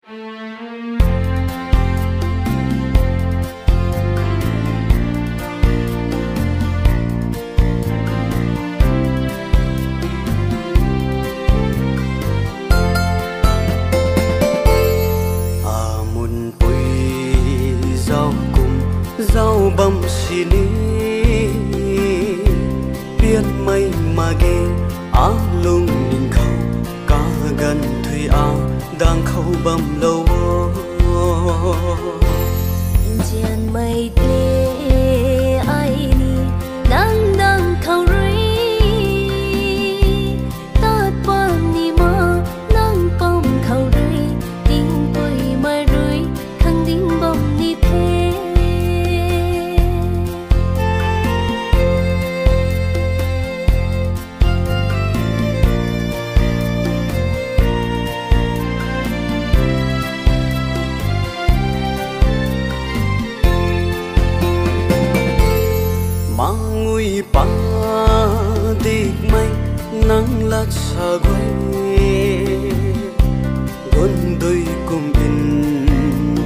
Dao bầm xì ní biết mây mà ghê á lung ninh khâu cá gần thủy á đang khâu bầm lâu chiên mây tê ai ni đang đang khâu rui tát bầm ni mà đang bầm khâu rui tiếng tôi mà rui khang đinh bầm ni thế pa dik mai nang lat sa gwai gon doi kum in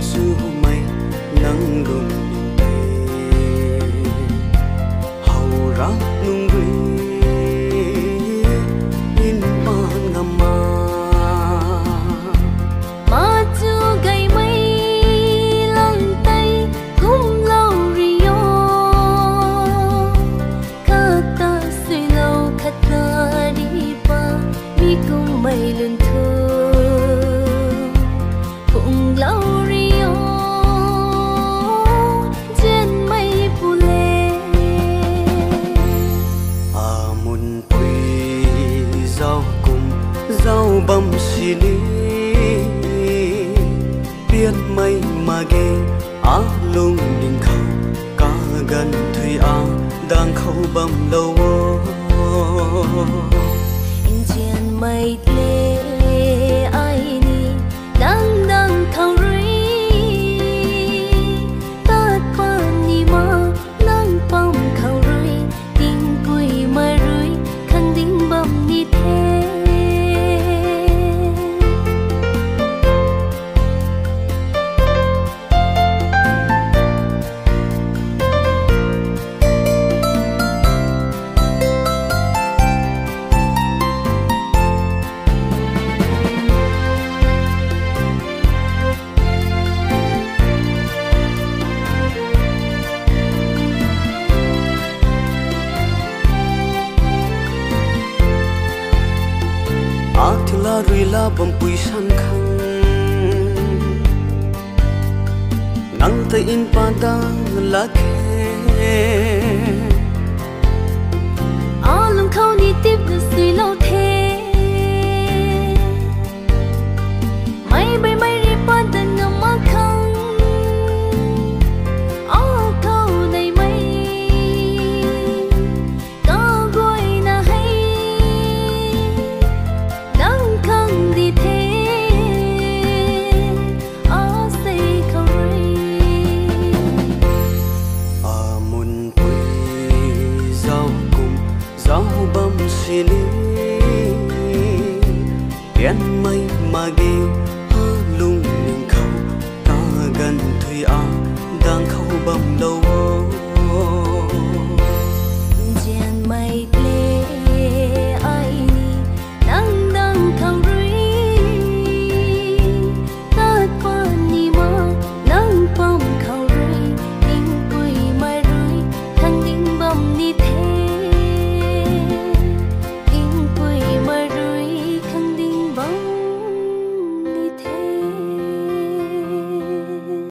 su mai nang lum pe hau ra nung ri in pa ngama ma chu gai mai lang tay kum lâu rio cùng mây lươn thương cùng lâu rio trên mây phù lê mun pui dao cùng dao bầm xì ní biết mây mà ghê á lung ninh khâu cá gần thủy á đang khâu bầm lâu mây tê ai ni đang đang khâu rui tát bầm ni mà đang bầm khâu rui tiếng cười mà rui khang đinh bầm ni thế la rui la bom pui san khang nang te in pa da la khe a lung khâu ni tiếp được suy lâu thế mây bay mây đi pa đừng ngắm má khang a khâu đầy mây có gối na hay đang khang đi thế a say khâu rui mun pui dao cùng dao bầm xì ní biết mây mà ghê á lung ninh khâu cá gần thủy á đang khâu bầm lâu